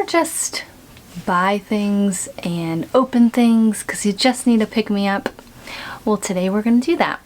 ever just buy things and open things because you just need to pick me up? Well, today we're going to do that.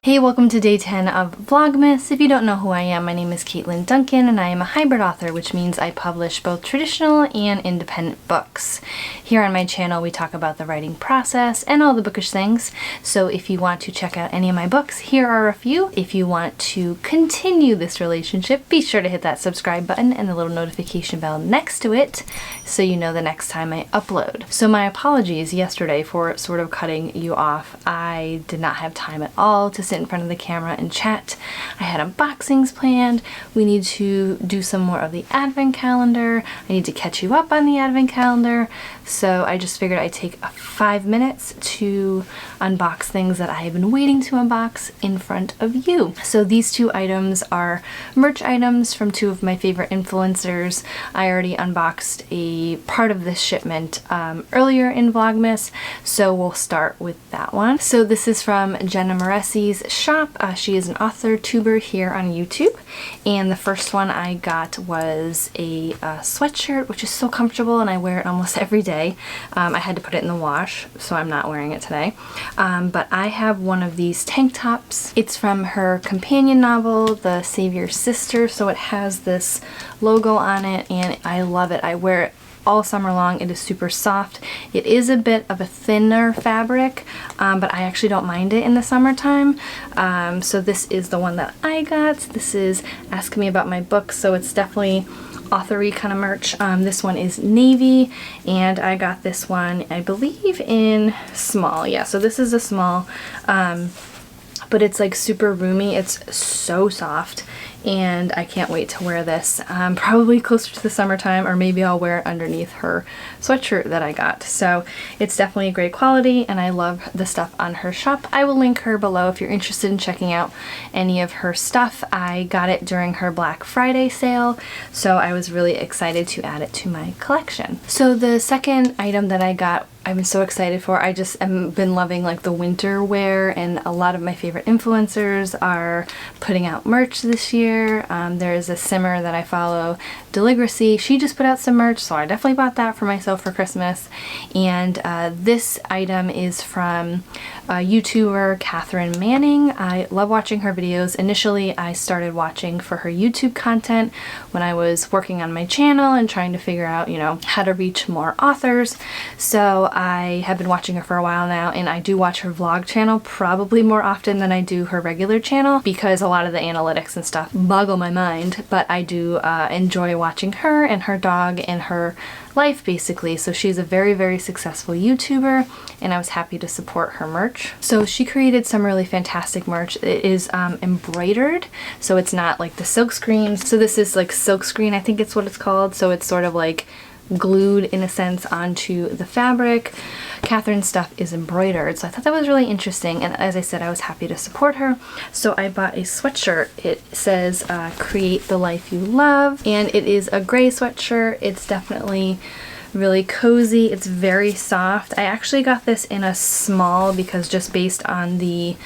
Hey, welcome to day 10 of Vlogmas. If you don't know who I am, my name is Katlyn Duncan and I am a hybrid author, which means I publish both traditional and independent books. Here on my channel we talk about the writing process and all the bookish things, so if you want to check out any of my books, here are a few. If you want to continue this relationship, be sure to hit that subscribe button and the little notification bell next to it so you know the next time I upload. So my apologies yesterday for sort of cutting you off. I did not have time at all to sit in front of the camera and chat. I had unboxings planned. We need to do some more of the advent calendar. I need to catch you up on the advent calendar. So I just figured I'd take 5 minutes to unbox things that I have been waiting to unbox in front of you. So these two items are merch items from two of my favorite influencers. I already unboxed a part of this shipment earlier in Vlogmas, so we'll start with that one. So this is from Jenna Moressi's shop. She is an author tuber here on YouTube, and the first one I got was a sweatshirt, which is so comfortable and I wear it almost every day. I had to put it in the wash, so I'm not wearing it today. But I have one of these tank tops. It's from her companion novel, The Savior's Sister, so it has this logo on it and I love it. I wear it all summer long. It is super soft. It is a bit of a thinner fabric, but I actually don't mind it in the summertime. So this is the one that I got. This is Ask Me About My Book, so it's definitely author-y kind of merch. This one is navy, and I got this one, I believe, in small. Yeah, so this is a small, but it's like super roomy. It's so soft and I can't wait to wear this probably closer to the summertime, or maybe I'll wear it underneath her sweatshirt that I got. So it's definitely a great quality and I love the stuff on her shop. I will link her below if you're interested in checking out any of her stuff. I got it during her Black Friday sale, so I was really excited to add it to my collection. So the second item that I got, I've been so excited for. I just have been loving like the winter wear, and a lot of my favorite influencers are putting out merch this year. There's a simmer that I follow, Deligracy. She just put out some merch, so I definitely bought that for myself for Christmas. And this item is from YouTuber Katlyn Manning. I love watching her videos. Initially, I started watching for her YouTube content when I was working on my channel and trying to figure out, you know, how to reach more authors. So I have been watching her for a while now, and I do watch her vlog channel probably more often than I do her regular channel because a lot of the analytics and stuff boggle my mind, but I do enjoy watching her and her dog and her life basically. So she's a very, very successful YouTuber and I was happy to support her merch. So she created some really fantastic merch. It is embroidered, so it's not like the silk screens. So this is like silk screen, I think it's what it's called. So it's sort of like glued in a sense onto the fabric. Katlyn's stuff is embroidered, so I thought that was really interesting, and as I said, I was happy to support her. So I bought a sweatshirt. It says create the life you love, and it is a gray sweatshirt. It's definitely really cozy. It's very soft. I actually got this in a small because just based on the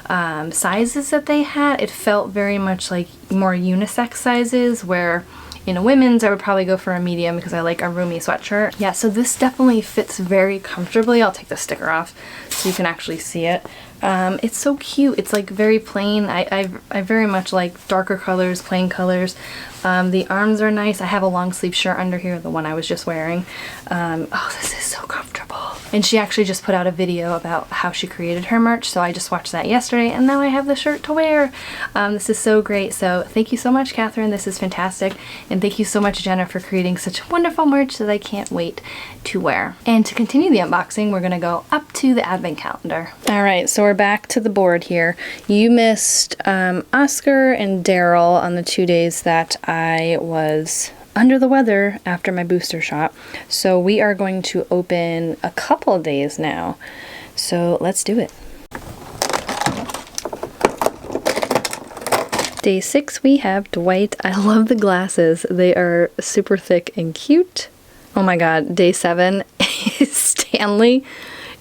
sizes that they had, it felt very much like more unisex sizes, where in a women's I would probably go for a medium because I like a roomy sweatshirt. Yeah, so this definitely fits very comfortably. I'll take the sticker off so you can actually see it. It's so cute. It's like very plain. I very much like darker colors, plain colors. The arms are nice. I have a long sleeve shirt under here, the one I was just wearing. Oh, this is so comfortable. And she actually just put out a video about how she created her merch, so I just watched that yesterday and now I have the shirt to wear. This is so great. So thank you so much, Katlyn. This is fantastic. And thank you so much, Jenna, for creating such wonderful merch that I can't wait to wear. And to continue the unboxing, we're gonna go up to the advent calendar. All right, so we're back to the board here. You missed Oscar and Daryl on the 2 days that I was under the weather after my booster shot. So we are going to open a couple of days now. So let's do it. Day 6 we have Dwight. I love the glasses. They are super thick and cute. Oh my god, day 7 is Stanley.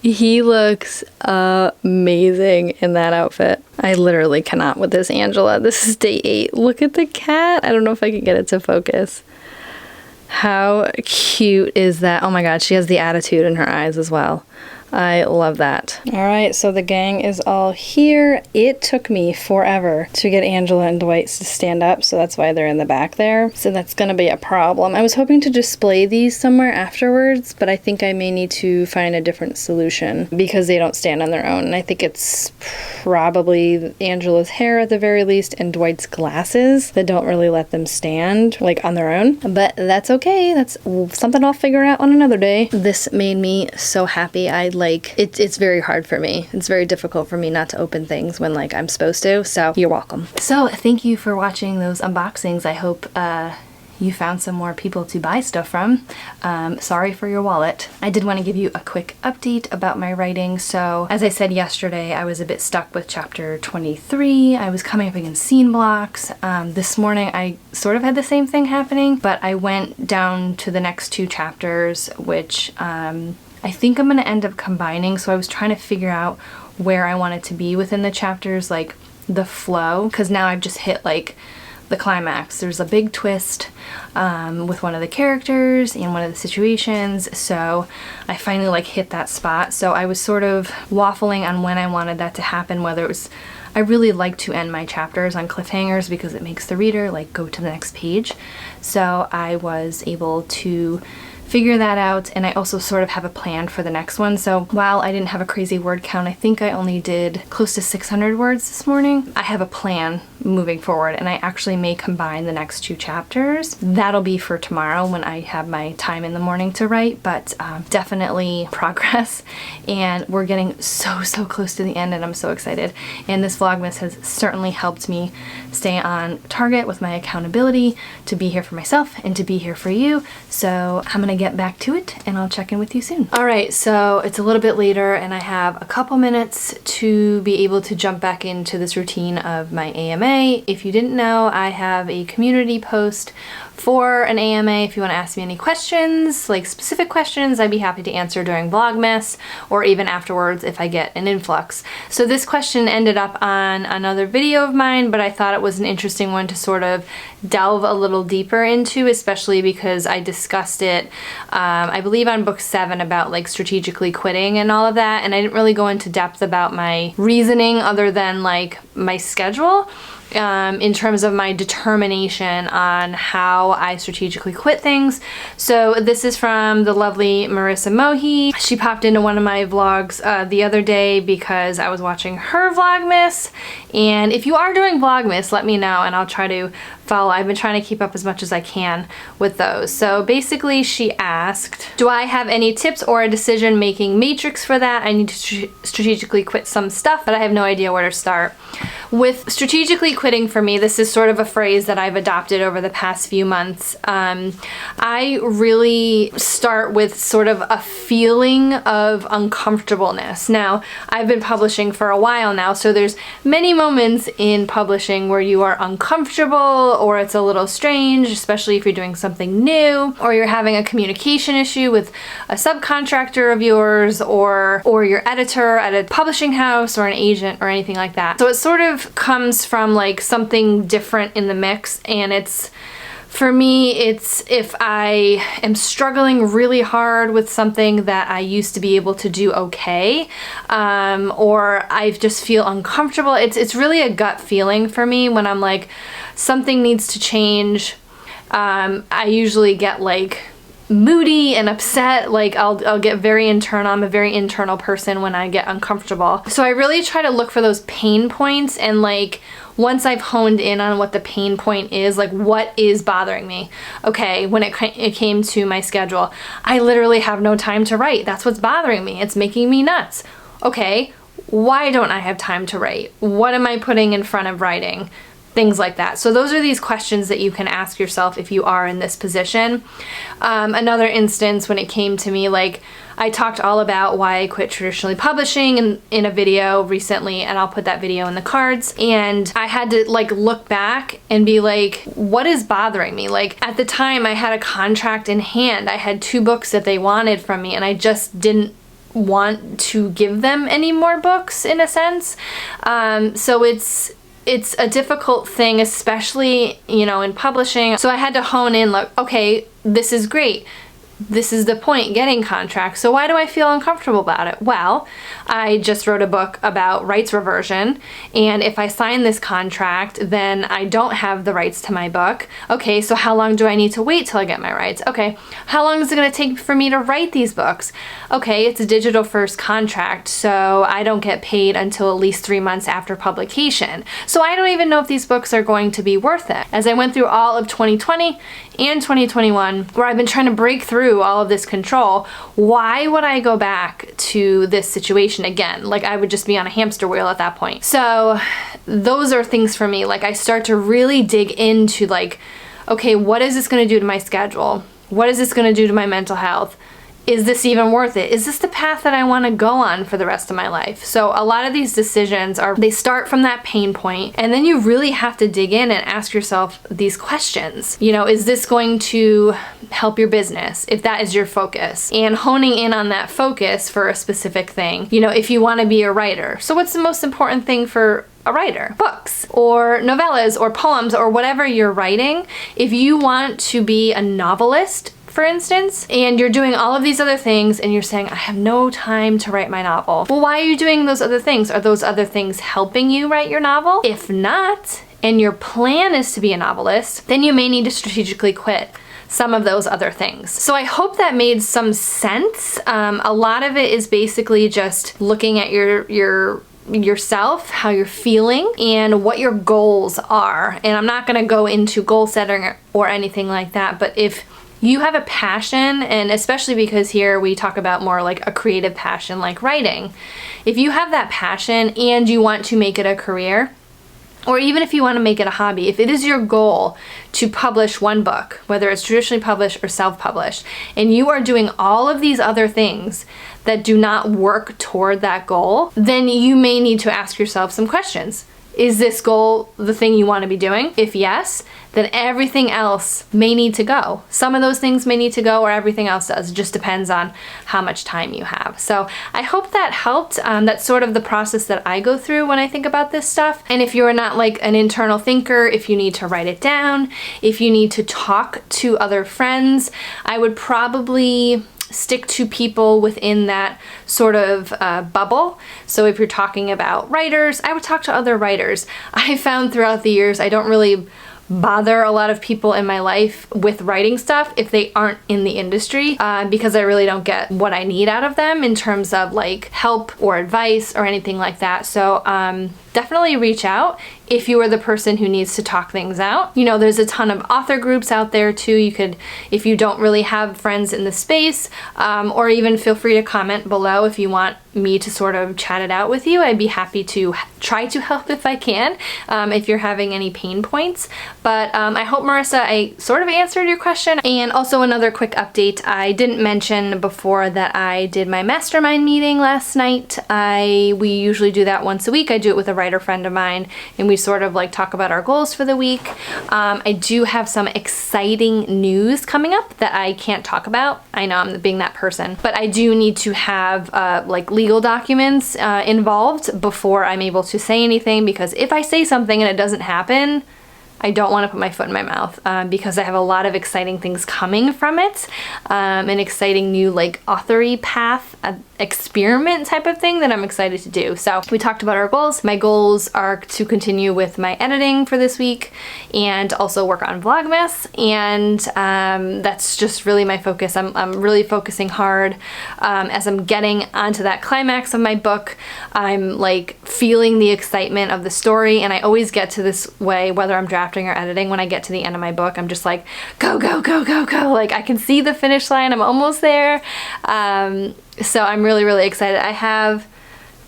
He looks amazing in that outfit. I literally cannot with this Angela. This is day 8. Look at the cat. I don't know if I can get it to focus. How cute is that? Oh my god, she has the attitude in her eyes as well. I love that. Alright, so the gang is all here. It took me forever to get Angela and Dwight to stand up, so that's why they're in the back there. So that's gonna be a problem. I was hoping to display these somewhere afterwards, but I think I may need to find a different solution because they don't stand on their own. And I think it's probably Angela's hair at the very least and Dwight's glasses that don't really let them stand like on their own. But that's okay. That's something I'll figure out on another day. This made me so happy. It's very hard for me. It's very difficult for me not to open things when like I'm supposed to, so you're welcome. So thank you for watching those unboxings. I hope you found some more people to buy stuff from. Sorry for your wallet. I did want to give you a quick update about my writing. So as I said yesterday, I was a bit stuck with chapter 23. I was coming up against scene blocks. This morning I sort of had the same thing happening, but I went down to the next 2 chapters, which I think I'm gonna end up combining, so I was trying to figure out where I wanted to be within the chapters, like the flow, because now I've just hit like the climax. There's a big twist with one of the characters and one of the situations, so I finally like hit that spot. So I was sort of waffling on when I wanted that to happen, whether it was, I really like to end my chapters on cliffhangers because it makes the reader like go to the next page. So I was able to figure that out, and I also sort of have a plan for the next one. So while I didn't have a crazy word count, I think I only did close to 600 words this morning, I have a plan moving forward, and I actually may combine the next 2 chapters. That'll be for tomorrow when I have my time in the morning to write, but definitely progress, and we're getting so close to the end, and I'm so excited. And this Vlogmas has certainly helped me stay on target with my accountability to be here for myself and to be here for you. So I'm gonna get back to it and I'll check in with you soon. Alright, so it's a little bit later and I have a couple minutes to be able to jump back into this routine of my AMA. If you didn't know, I have a community post for an AMA. If you want to ask me any questions, like specific questions, I'd be happy to answer during Vlogmas or even afterwards if I get an influx. So this question ended up on another video of mine, but I thought it was an interesting one to sort of delve a little deeper into, especially because I discussed it, I believe on book 7 about like strategically quitting and all of that, and I didn't really go into depth about my reasoning other than like my schedule. In terms of my determination on how I strategically quit things. So this is from the lovely Marissa Mohi. She popped into one of my vlogs the other day because I was watching her Vlogmas, and if you are doing Vlogmas, let me know and I'll try to follow. I've been trying to keep up as much as I can with those. So basically she asked, do I have any tips or a decision-making matrix for that? I need to strategically quit some stuff, but I have no idea where to start. With strategically quitting, for me, this is sort of a phrase that I've adopted over the past few months. I really start with sort of a feeling of uncomfortableness. Now, I've been publishing for a while now, so there's many moments in publishing where you are uncomfortable or it's a little strange, especially if you're doing something new or you're having a communication issue with a subcontractor of yours or your editor at a publishing house or an agent or anything like that. So it sort of comes from like something different in the mix, and it's, for me, it's if I am struggling really hard with something that I used to be able to do okay, or I just feel uncomfortable. It's really a gut feeling for me when I'm like, something needs to change. I usually get like moody and upset, like I'll get very internal. I'm a very internal person when I get uncomfortable. So I really try to look for those pain points, and like once I've honed in on what the pain point is, like what is bothering me. Okay, when it came to my schedule, I literally have no time to write. That's what's bothering me. It's making me nuts. Okay, why don't I have time to write? What am I putting in front of writing? Things like that. So those are these questions that you can ask yourself if you are in this position. Another instance when it came to me, like I talked all about why I quit traditionally publishing in a video recently, and I'll put that video in the cards. And I had to like look back and be like, what is bothering me? Like at the time I had a contract in hand. I had 2 books that they wanted from me, and I just didn't want to give them any more books in a sense. So it's a difficult thing, especially, you know, in publishing. So I had to hone in, like, okay, this is great. This is the point, getting contracts. So why do I feel uncomfortable about it? Well, I just wrote a book about rights reversion, and if I sign this contract, then I don't have the rights to my book. Okay, so how long do I need to wait till I get my rights? Okay, how long is it gonna take for me to write these books? Okay, it's a digital first contract, so I don't get paid until at least 3 months after publication. So I don't even know if these books are going to be worth it. As I went through all of 2020 and 2021, where I've been trying to break through all of this control, why would I go back to this situation again? Like, I would just be on a hamster wheel at that point. So those are things for me. Like, I start to really dig into, like, okay, what is this going to do to my schedule? What is this going to do to my mental health? Is this even worth it? Is this the path that I want to go on for the rest of my life? So a lot of these decisions they start from that pain point, and then you really have to dig in and ask yourself these questions. You know, is this going to help your business, if that is your focus? And honing in on that focus for a specific thing. You know, if you want to be a writer. So what's the most important thing for a writer? Books or novellas or poems or whatever you're writing. If you want to be a novelist, for instance, and you're doing all of these other things and you're saying, I have no time to write my novel. Well, why are you doing those other things? Are those other things helping you write your novel? If not, and your plan is to be a novelist, then you may need to strategically quit some of those other things. So I hope that made some sense. A lot of it is basically just looking at yourself, how you're feeling, and what your goals are. And I'm not gonna go into goal setting or anything like that, but if you have a passion, and especially because here we talk about more like a creative passion like writing, if you have that passion and you want to make it a career, or even if you want to make it a hobby, if it is your goal to publish one book, whether it's traditionally published or self-published, and you are doing all of these other things that do not work toward that goal, then you may need to ask yourself some questions. Is this goal the thing you want to be doing? If yes, then everything else may need to go. Some of those things may need to go, or everything else does. It just depends on how much time you have. So I hope that helped. That's sort of the process that I go through when I think about this stuff. And if you're not like an internal thinker, if you need to write it down, if you need to talk to other friends, I would probably stick to people within that sort of bubble. So if you're talking about writers, I would talk to other writers. I found throughout the years I don't really bother a lot of people in my life with writing stuff if they aren't in the industry, because I really don't get what I need out of them in terms of like help or advice or anything like that. So definitely reach out if you are the person who needs to talk things out. You know, there's a ton of author groups out there too. You could, if you don't really have friends in the space, or even feel free to comment below if you want me to sort of chat it out with you. I'd be happy to try to help if I can, if you're having any pain points. But I hope, Marissa, I sort of answered your question. And also another quick update. I didn't mention before that I did my mastermind meeting last night. We usually do that once a week. I do it with a writer friend of mine, and we sort of like talk about our goals for the week. I do have some exciting news coming up that I can't talk about. I know I'm being that person, but I do need to have like legal documents involved before I'm able to say anything, because if I say something and it doesn't happen, I don't want to put my foot in my mouth, because I have a lot of exciting things coming from it. An exciting new like authory path, experiment type of thing that I'm excited to do. So we talked about our goals. My goals are to continue with my editing for this week and also work on Vlogmas, and that's just really my focus. I'm really focusing hard as I'm getting onto that climax of my book. I'm like feeling the excitement of the story, and I always get to this way, whether I'm drafting or editing, when I get to the end of my book, I'm just like, go, go, go, go, go. Like I can see the finish line. I'm almost there. So I'm really, really excited. I have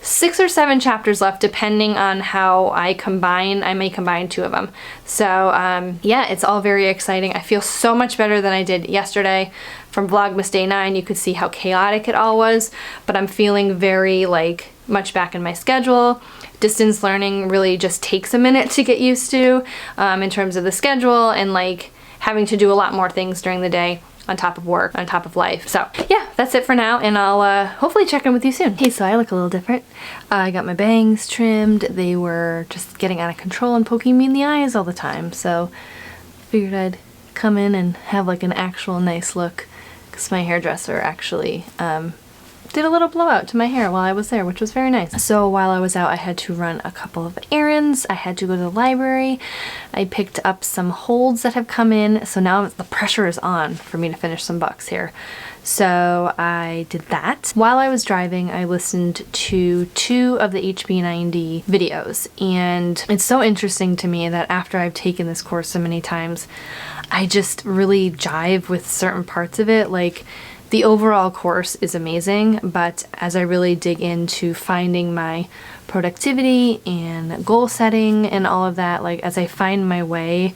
6 or 7 chapters left, depending on how I combine. I may combine 2 of them. So yeah, it's all very exciting. I feel so much better than I did yesterday. From Vlogmas Day 9, you could see how chaotic it all was, but I'm feeling very like much back in my schedule. Distance learning really just takes a minute to get used to in terms of the schedule and like having to do a lot more things during the day. on top of work, on top of life. So yeah, that's it for now, and I'll hopefully check in with you soon. Hey, so I look a little different. I got my bangs trimmed. They were just getting out of control and poking me in the eyes all the time, so figured I'd come in and have like an actual nice look, because my hairdresser actually did a little blowout to my hair while I was there, which was very nice. So while I was out, I had to run a couple of errands. I had to go to the library. I picked up some holds that have come in, so now the pressure is on for me to finish some books here. So I did that. While I was driving, I listened to 2 of the HB90 videos, and it's so interesting to me that after I've taken this course so many times, I just really jive with certain parts of it. Like, the overall course is amazing, but as I really dig into finding my productivity and goal setting and all of that, like as I find my way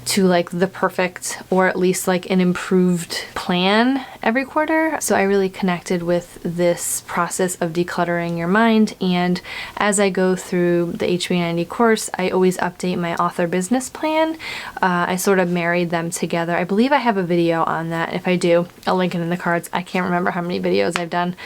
to like the perfect, or at least like an improved plan every quarter. So I really connected with this process of decluttering your mind, and as I go through the HB90 course, I always update my author business plan. I sort of married them together. I believe I have a video on that. If I do, I'll link it in the cards. I can't remember how many videos I've done,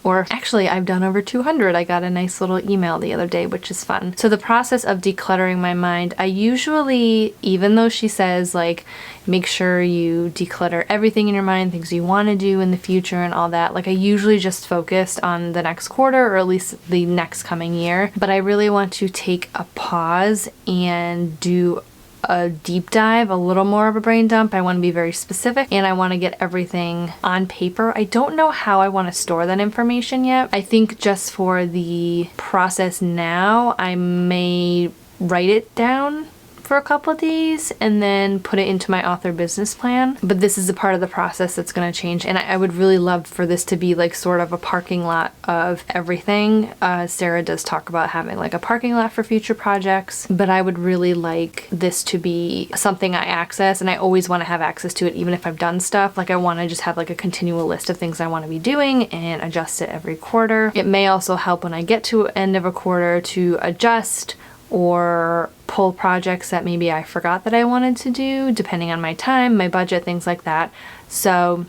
or actually I've done over 200. I got a nice little email the other day, which is fun. So the process of decluttering my mind, I usually, even though she says like make sure you declutter everything in your mind, things you want to do in the future and all that, like I usually just focused on the next quarter, or at least the next coming year. But I really want to take a pause and do a deep dive, a little more of a brain dump. I want to be very specific, and I want to get everything on paper. I don't know how I want to store that information yet. I think just for the process now, I may write it down for a couple of days and then put it into my author business plan. But this is a part of the process that's going to change, and I would really love for this to be like sort of a parking lot of everything. Sarah does talk about having like a parking lot for future projects, but I would really like this to be something I access, and I always want to have access to it even if I've done stuff. Like I want to just have like a continual list of things I want to be doing and adjust it every quarter. It may also help when I get to end of a quarter to adjust or pull projects that maybe I forgot that I wanted to do, depending on my time, my budget, things like that. So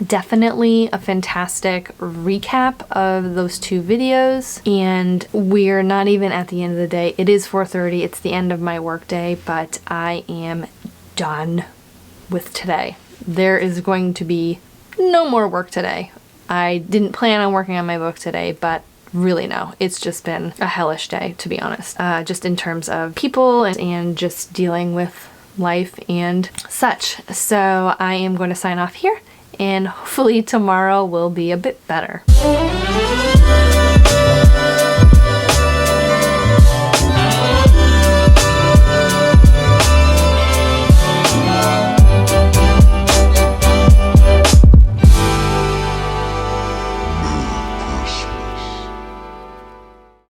definitely a fantastic recap of those 2 videos, and we're not even at the end of the day. It is 4:30, it's the end of my work day, but I am done with today. There is going to be no more work today. I didn't plan on working on my book today, but really no, it's just been a hellish day, to be honest, just in terms of people and just dealing with life and such. So I am going to sign off here, and hopefully tomorrow will be a bit better.